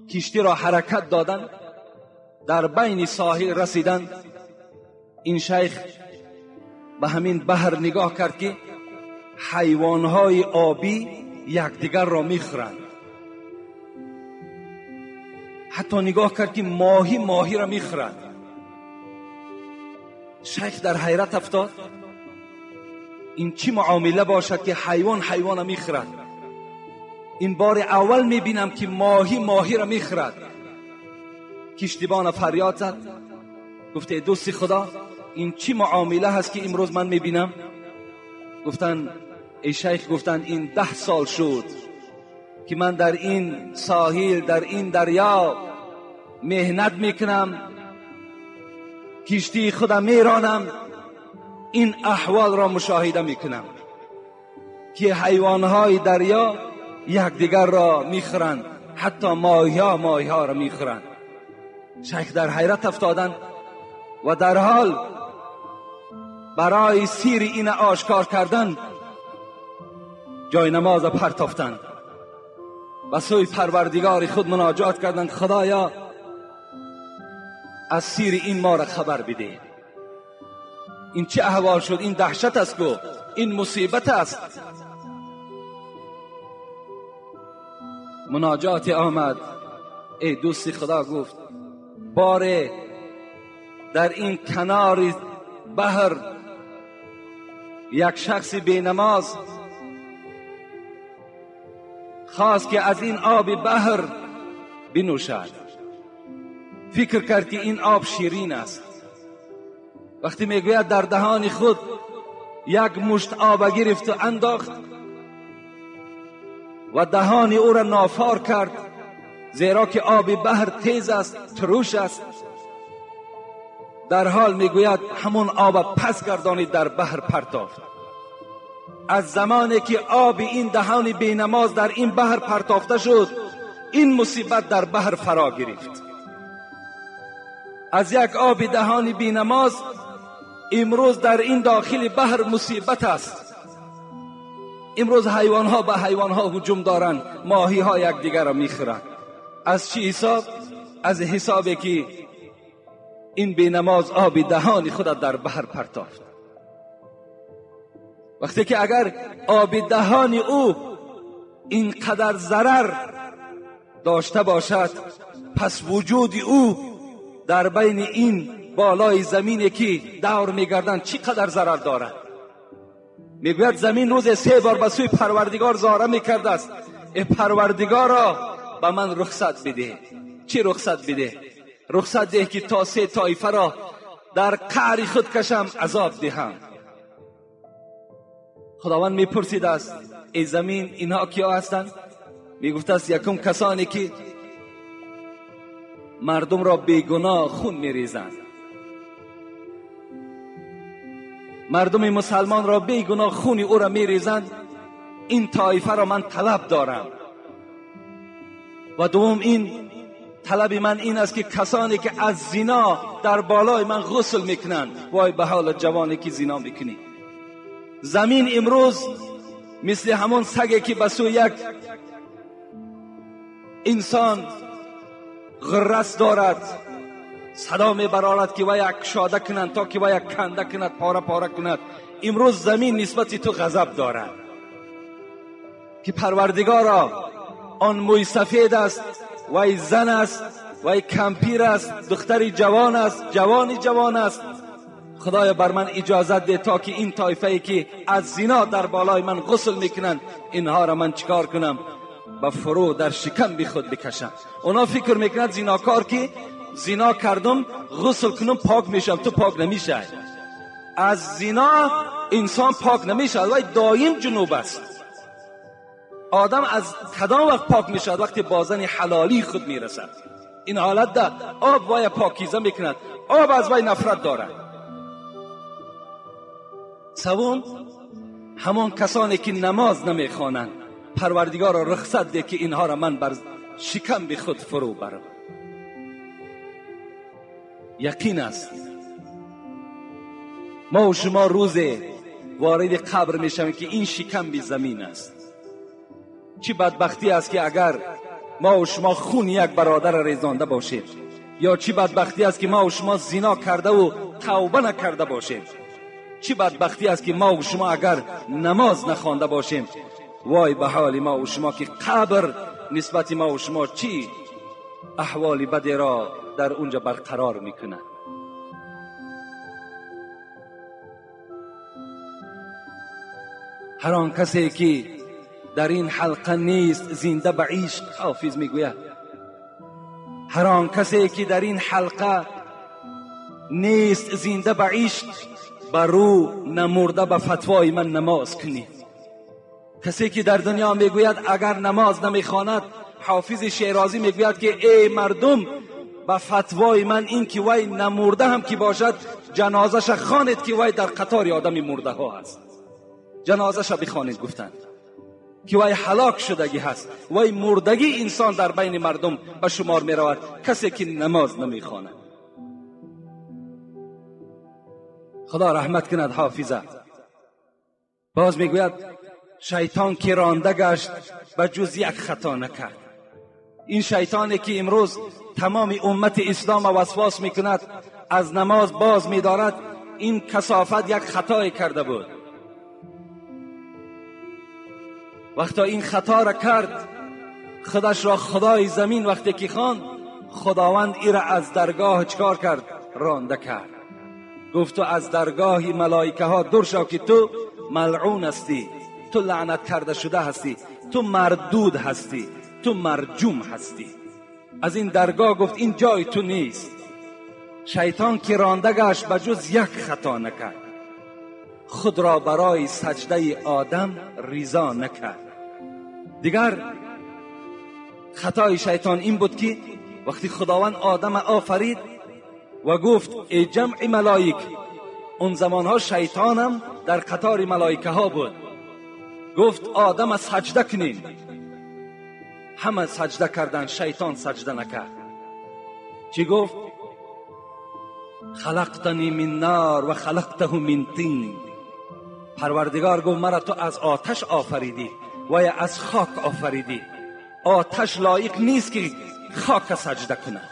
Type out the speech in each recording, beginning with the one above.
کشتی را حرکت دادن، در بین ساحل رسیدن. این شیخ به همین بحر نگاه کرد که حیوانهای آبی یکدیگر را میخورند. حتی نگاه کرد که ماهی را میخورد. شیخ در حیرت افتاد، این چی معامله باشد که حیوان را میخورد؟ این بار اول میبینم که ماهی را میخورد. کشتیبان فریاد زد، گفته دوست خدا این چی معامله هست که امروز من میبینم؟ گفتن ای شیخ، گفتن این 10 سال شد که من در این ساحل، در این دریا مهنت میکنم، کشتی خودم میرانم، این احوال را مشاهده میکنم که حیوانهای دریا یکدیگر را میخورند، حتی ماهی ها را میخورند. شیخ در حیرت افتادند و در حال برای سیر این آشکار کردن جای نماز پرتافتند و سوی پروردگار خود مناجات کردند، خدایا از سیر این ما را خبر بده. این چه احوال شد؟ این دهشت است، گو این مصیبت است. مناجات آمد. ای دوست خدا، گفت باره در این کنار بحر یک شخص بینماز خواست که از این آب بحر بنوشد. فکر کرد که این آب شیرین است. وقتی میگوید در دهان خود یک مشت آب گرفت و انداخت و دهان او را نافار کرد، زیرا که آب بحر تیز است، تروش است. در حال میگوید همون آب پس گردانید در بحر پرتافت. از زمانی که آب این دهان بینماز در این بحر پرتافته شد، این مصیبت در بحر فرا گرفت. از یک آب دهان بینماز امروز در این داخل بحر مصیبت است. امروز حیوانها به حیوانها هجوم دارند، ماهی ها یکدیگر را میخورند. از چی حساب؟ از حسابی که این بینماز آب دهان خود در بحر پرتافت. وقتی که اگر آب دهان او اینقدر ضرر داشته باشد، پس وجود او در بین این بالای زمینی که دور میگردند چقدر ضرر دارد؟ میگوید زمین روز 3 بار به سوی پروردگار زاره میکرده است، ای پروردگارا به من رخصت بده. چی رخصت بده؟ رخصت ده که تا 3 طایفه را در قعر خود کشم، عذاب دهم. خداوند میپرسید است ای زمین اینها کیا هستند؟ میگفت است یکم کسانی که مردم را بیگناه خون میریزند، مردم مسلمان را بیگناه خون او را میریزند، این طایفه را من طلب دارم. و دوم این طلب من این است که کسانی که از زنا در بالای من غسل میکنند، وای به حال جوانی که زنا میکنی. زمین امروز مثل همون سگی که به سوی یک انسان غرس دارد، صدا میبرارد که وای کشاده کنند تا که وای کنده کند، پاره پاره کند. امروز زمین نسبت تو غضب دارد که پروردگارا آن موی سفید است، وای زن است، وای کمپیر است، دختری جوان است، جوانی جوان است. خدایا بر من اجازت ده تا که این طایفه‌ای که از زنا در بالای من غسل میکنند، اینها را من چیکار کنم؟ به فرو در شکم بی خود بکشم. اونا فکر میکنند زناکار که زنا کردم غسل کنم پاک میشم. تو پاک نمیشه. از زنا انسان پاک نمیشه، وای دایم جنوب است. آدم از کدام وقت پاک میشد؟ وقتی بازن حلالی خود میرسد. این حالت ده آب وای پاکیزه میکند، آب از وای نفرت دارد. سوم همان کسانی که نماز نمیخوانند، پروردگار را رخصت ده که اینها را من بر شکم به خود فرو برم. یقین است ما و شما روز وارد قبر میشویم که این شکم به زمین است. چی بدبختی است که اگر ما و شما خون یک برادر را ریزانده باشیم، یا چی بدبختی است که ما و شما زنا کرده و توبه نکرده باشیم. چی بدبختی است که ما و شما اگر نماز نخوانده باشیم. وای به حال ما و شما که قبر نسبت ما و شما چی احوال بدی را در اونجا برقرار میکنه. هر آن کسی که در این حلقه نیست زنده به عشق، حافظ میگوید هر آن کسی که در این حلقه نیست زنده به عشق، بر رو نمرده به فتوای من نماز کنید. کسی که در دنیا میگوید اگر نماز نمیخواند، حافظ شیرازی میگوید که ای مردم به فتوای من این که وی نمرده هم که باشد جنازش خوانید که وی در قطار آدم مرده ها هست. جنازش بخوانید، گفتند که وی هلاک شدگی هست، وی مردگی انسان در بین مردم به شمار می رود، کسی که نماز نمی خواند. خدا رحمت کند حافظه. باز میگوید شیطان که رانده گشت به جز یک خطا نکرد. این شیطانی که امروز تمام امت اسلام وسواس میکند، از نماز باز میدارد، این کثافت یک خطای کرده بود. وقتا این خطا را کرد، خودش را خدای زمین وقتی که خواند، خداوند ای را از درگاه چکار کرد؟ رانده کرد. گفت تو از درگاه ملائکه ها دور شو که تو ملعون هستی، تو لعنت کرده شده هستی، تو مردود هستی، تو مرجوم هستی. از این درگاه گفت این جای تو نیست. شیطان که رانده گشت به جز یک خطا نکرد، خود را برای سجده آدم رضا نکرد. دیگر خطای شیطان این بود که وقتی خداوند آدم آفرید و گفت ای جمع ملائک، اون زمانها شیطانم در قطار ملائکه ها بود، گفت آدم سجده کنین. همه سجده کردن، شیطان سجده نکرد. چی گفت؟ خلقتنی من نار و خلقته من طین. پروردگار گفت مرا تو از آتش آفریدی و از خاک آفریدی. آتش لایق نیست که خاک سجده کنه.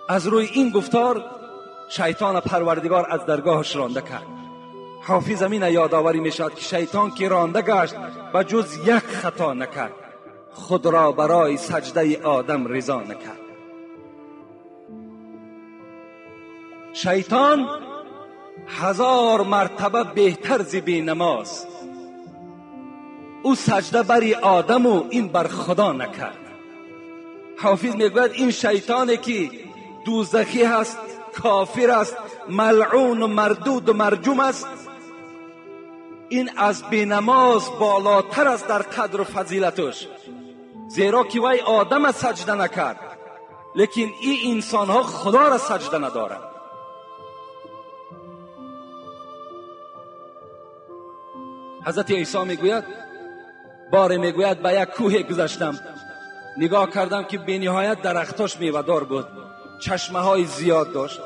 از روی این گفتار شیطان پروردگار از درگاهش رانده کرد. حافظ امین یادآوری میشد که شیطان که رانده گشت و جز یک خطا نکرد، خود را برای سجده آدم رضا نکرد. شیطان 1000 مرتبه بهتر ز بینماز. او سجده بر آدم و این بر خدا نکرد. حافظ میگوید این شیطانی که دوزخی هست، کافر است، ملعون و مردود و مرجوم است، این از بینماز بالاتر است در قدر و فضیلتش، زیرا که وی آدم سجده نکرد، لیکن این انسان ها خدا را سجده ندارند. حضرت عیسی میگوید بار میگوید به یک کوه گذشتم، نگاه کردم که بی نهایت درختاش میوه‌دار بود، چشمه های زیاد داشت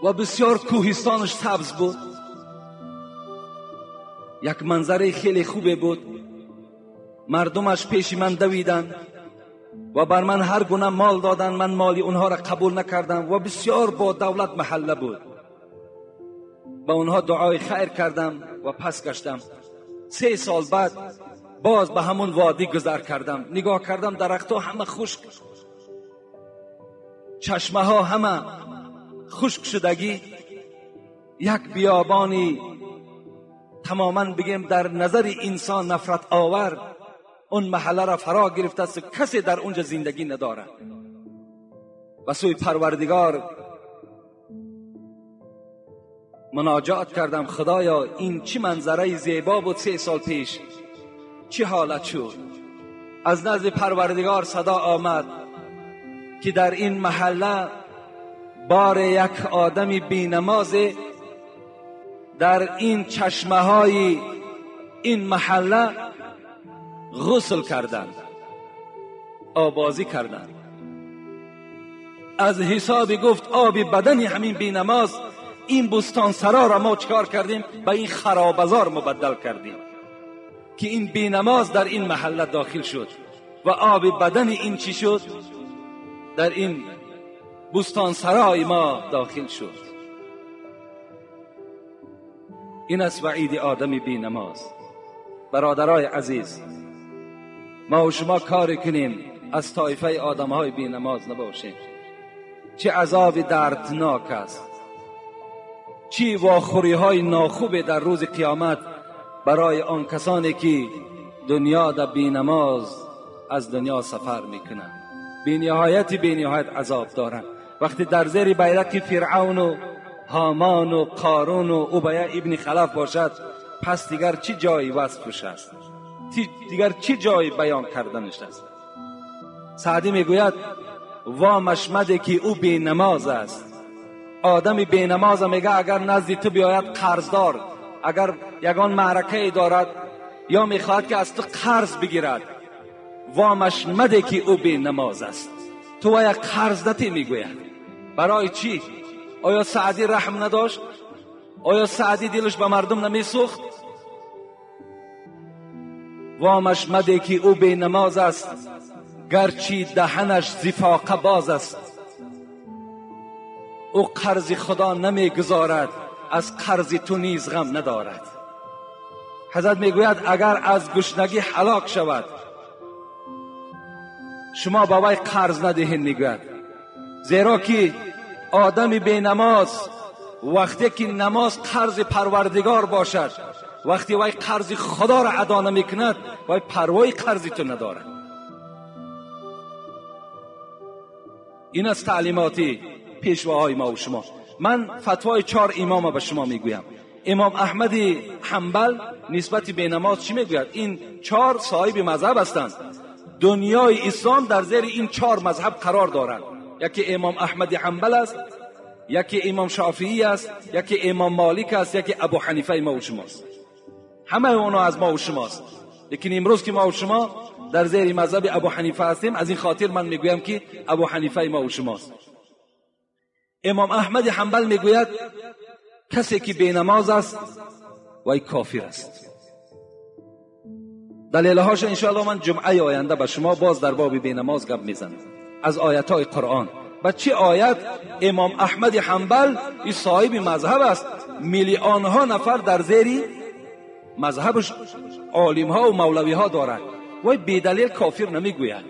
و بسیار کوهستانش سبز بود. یک منظره خیلی خوبه بود. مردمش پیش من دویدن و بر من هر گونه مال دادن، من مالی اونها را قبول نکردم و بسیار با دولت محله بود. با اونها دعای خیر کردم و پس گشتم. 3 سال بعد باز به همون وادی گذر کردم. نگاه کردم درختها همه خشک، چشمه ها همه خشک شدگی. یک بیابانی تماما بگیم در نظر انسان نفرت آور اون محله را فرا گرفته است، کسی در اونجا زندگی نداره. و سوی پروردگار مناجات کردم، خدایا این چه منظره زیبا بود 3 سال پیش، چه حالت شد. از نزد پروردگار صدا آمد که در این محله بار یک آدم بینماز در این چشمه های این محله غسل کردند، آبازی کردند. از حساب گفت آب بدن همین بینماز این بستانسرا را ما چکار کردیم؟ به این خرابزار مبدل کردیم که این بینماز در این محله داخل شد و آب بدن این چی شد؟ در این بستانسرای ما داخل شد. این است وعید آدم بینماز. برادرای عزیز، ما و شما کار کنیم از طایفه آدمهای بینماز نباشیم. چه عذاب دردناک است، چه واخوری های ناخوب در روز قیامت برای آن کسانی که دنیا در بینماز از دنیا سفر میکنند. بینهایت عذاب دارند. وقتی در زیر بیرق فرعون و هامان و قارون و ابی ابن خلف باشد، پس دیگر چه جایی وصفش است؟ دیگر چه جایی بیان کردنش است؟ سعدی میگوید وامش مده که او بینماز است. آدم بینماز میگه اگر نزد تو بیاید قرضدار، اگر یگان معرکه دارد یا میخواهد که از تو قرض بگیرد، وامش مده که او بینماز است. تو یک قرض دتی میگوید. برای چی؟ آیا سعدی رحم نداشت؟ آیا سعدی دلش به مردم نمیسوخت؟ وامش مده که او بینماز است، گرچه دهنش زفاقه باز است. او قرض خدا نمیگذارد، از قرض تو نیز غم ندارد. حضرت میگوید اگر از گشنگی هلاک شود، شما با وی قرض ندهید. میگوید زیرا که آدم بینماز وقتی که نماز قرض پروردگار باشد، وقتی وی قرض خدا را ادا نمیکند، وی پروای قرض تو ندارد. این از تعلیماتی پیشواهای ما و شما. من فتوای 4 امام به شما میگویم. امام احمد حنبل نسبت به نماز چی میگوید؟ این 4 صاحب مذهب هستند. دنیای اسلام در زیر این 4 مذهب قرار دارند. یکی امام احمد حنبل است، یکی امام شافعی است، یکی امام مالک است، یکی ابو حنیفه ما و شماست. همه اونا از ما و شماست. لیکن امروز که ما و شما در زیر مذهب ابو حنیفه هستیم، از این خاطر من میگویم که ابو حنیفه ما و شماست. امام احمد حنبل میگوید کسی که بینماز است وی کافر است. دلیلهاش انشاءالله من جمعه آینده به شما باز در باب بینماز گپ میزنم از آیاتهای قرآن. با چه آیت امام احمد حنبل این صاحب مذهب است، میلیون ها نفر در زیر مذهبش عالم ها و مولوی ها دارد، وی بیدلیل کافر نمیگوید،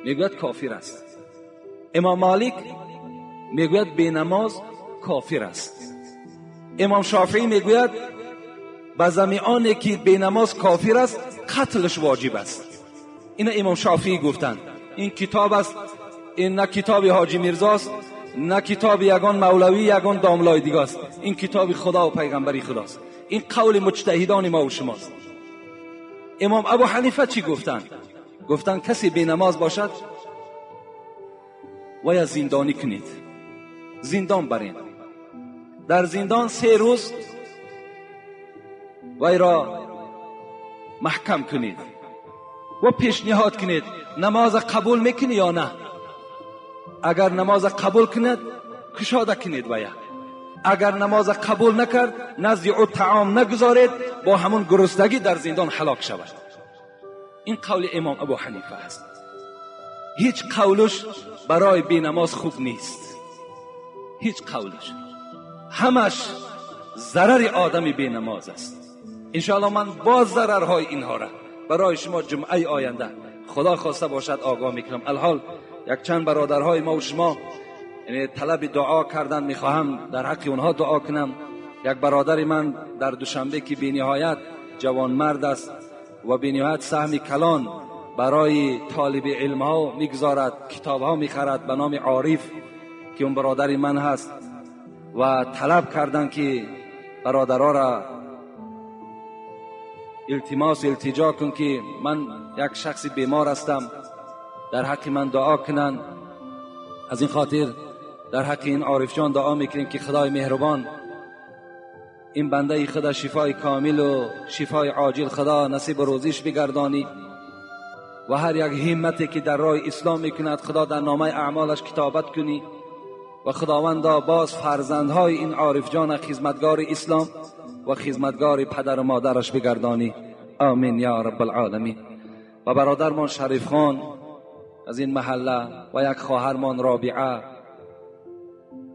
میگوید کافر است. امام مالک میگوید بینماز کافر است. امام شافعی میگوید به زمیانی که بینماز کافر است قتلش واجب است. این امام شافعی گفتند. این کتاب است، این نه کتاب حاجی میرزاست، نه کتاب یگان مولوی یگان داملای دیگه است. این کتاب خدا و پیغمبری خداست. این قول مجتهدان ما و شماست. امام ابو حنیفه چی گفتند؟ گفتند کسی بینماز باشد وی زندانی کنید، زندان برین، در زندان 3 روز وی را محکم کنید و پیشنهاد کنید نماز قبول میکنی یا نه. اگر نماز قبول کند کشاده کنید وی، اگر نماز قبول نکرد نزد او طعام نگذارید، با همون گرسنگی در زندان هلاک شود. این قول امام ابو حنیفه است. هیچ قولش برای بینماز خوب نیست، هیچ قولش، همش ضرر آدم بینماز است. انشاءالله من باز ضررهای اینها را برای شما جمعه آینده خدا خواسته باشد آگاه میکنم. الحال یک چند برادرهای ما و شما طلب دعا کردن، میخواهم در حق اونها دعا کنم. یک برادر من در دوشنبه که بینهایت جوان مرد است و بینهایت سهم کلان برای طالب علم ها میگذارد، کتاب ها میخرد به نام عارف که اون برادر من هست، و طلب کردن که برادرها را التجا کن که من یک شخص بیمار هستم، در حق من دعا کنن. از این خاطر در حق این عارف جان دعا میکنیم که خدای مهربان این بنده خدا شفای کامل و شفای عاجل خدا نصیب روزیش بگردانی و هر یک همتی که در راه اسلام میکند خدا در نامه اعمالش کتابت کنی و خداوندا باز فرزندهای این عارف جان خدمتگار اسلام و خدمتگار پدر و مادرش بگردانی. آمین یا رب العالمین. و برادرمان شریف خان از این محله و یک خواهرمان رابعه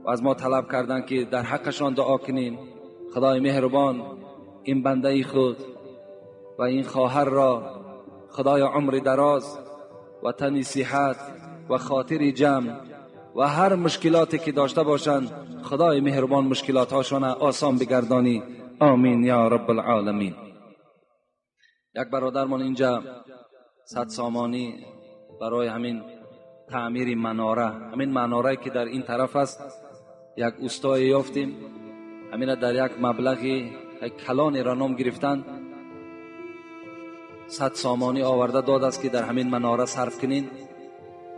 و از ما طلب کردند که در حقشان دعا کنیم. خدای مهربان این بنده خود و این خواهر را خدای عمر دراز و تن صحت و خاطر جمع و هر مشکلاتی که داشته باشند خدای مهربان مشکلاتهاشان آسان بگردانی. آمین یا رب العالمین. یک برادرمان اینجا 100 سامانی برای همین تعمیر مناره، همین مناره که در این طرف است، یک اوستای یافتیم، همین در یک مبلغی کلان را نام گرفتن 100 سامانی آورده داد است که در همین مناره صرف کنین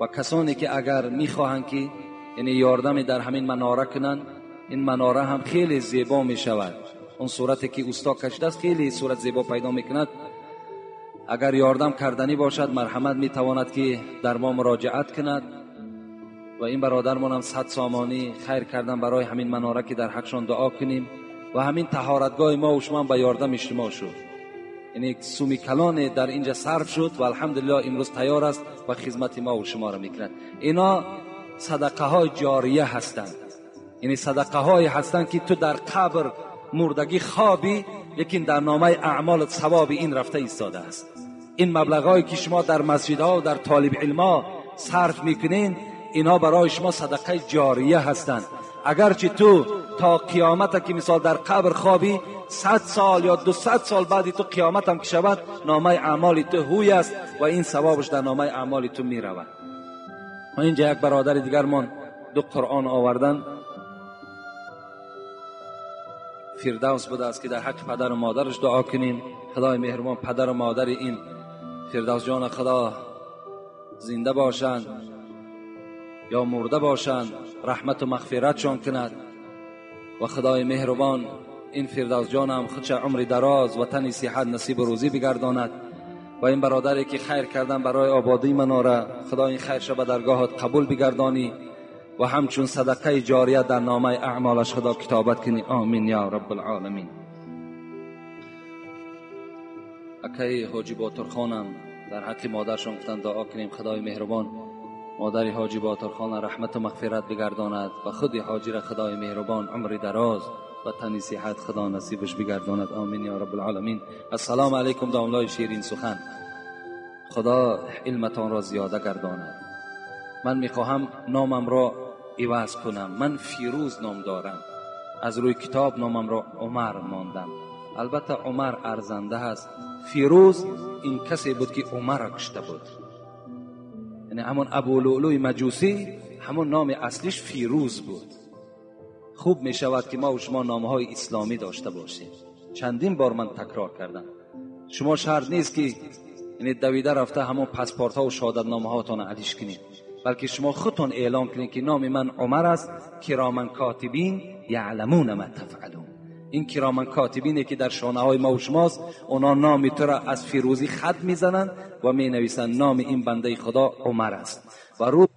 و کسانی که اگر میخواهند که یعنی یاردمی در همین مناره کنن، این مناره هم خیلی زیبا می شود. اون صورتی که اوستا کشیده است خیلی صورت زیبا پیدا میکند. اگر یاردم کردنی باشد مرحمت میتواند که در ما مراجعت کند و این برادرمان هم 100 سامانی خیر کردن برای همین مناره که در حقشان دعا کنیم و همین طهارتگاه ما و شما به یاردم اجتماع شد. یعنی یک سومی کلان در اینجا صرف شد و الحمدلله امروز تیار است و خدمت ما و شما را میکند. اینا صدقه های جاریه هستند، یعنی صدقه های هستند که تو در قبر مردگی خوابی لیکن در نامه اعمال ثواب این رفته ایستاده است. این مبلغایی که شما در مسجدها و در طالب علما صرف میکنین اینا برای شما صدقه جاریه هستند. اگرچه تو تا قیامت که مثال در قبر خوابی 100 سال یا 200 سال بعد تو قیامت هم که شود نامه اعمال تو هوی است و این ثوابش در نامه اعمال تو می رود. و اینجا یک برادر دیگر من 2 قرآن آوردن، فردوس بوده است که در حق پدر و مادرش دعا کنیم. خدای مهربان پدر و مادر این فردوس جان خدا زنده باشند یا مرده باشند رحمت و مغفرتشان کند و خدای مهربان این فردوس جان هم خودش عمر دراز و تن صحت نصیب و روزی بگرداند و این برادری که خیر کردن برای آبادی مناره خدا این خیرش به درگاهت قبول بگردانی و همچون صدقه جاریه در نامه اعمالش خدا کتابت کنی. آمین یا رب العالمین. اکی حاجی باتر خانم در حق مادرشان گفتن دعا کنیم خدای مهربان مادر حاجی باتر خان رحمت و مغفرت بگرداند و خود حاجی را خدای مهربان عمر دراز و تن صحت خدا نصیبش بگرداند. آمین یا رب العالمین. السلام علیکم داملای شیرین سخن، خدا علمتان را زیاده گرداند. من میخواهم نامم را عوض کنم. من فیروز نام دارم، از روی کتاب نامم را عمر ماندم. البته عمر ارزنده است، فیروز این کسی بود که عمر را کشته بود، یعنی همون ابو لؤلؤ مجوسی همون نام اصلیش فیروز بود. خوب می شود که ما و شما نامهای اسلامی داشته باشیم. چندین بار من تکرار کردم، شما شرط نیست که یعنی دویده رفته همون پاسپورت ها و شهادت نامه هاتون عدیش کنید، بلکه شما خودتون اعلام کنید که نام من عمر است، کرامن کاتبین یعلمون ما تفعلون. این کرامن کاتبینی که در شانه های ما و شماست، اونا نام تو را از فیروزی خط میزنند و می نویسند نام این بنده خدا عمر است و روز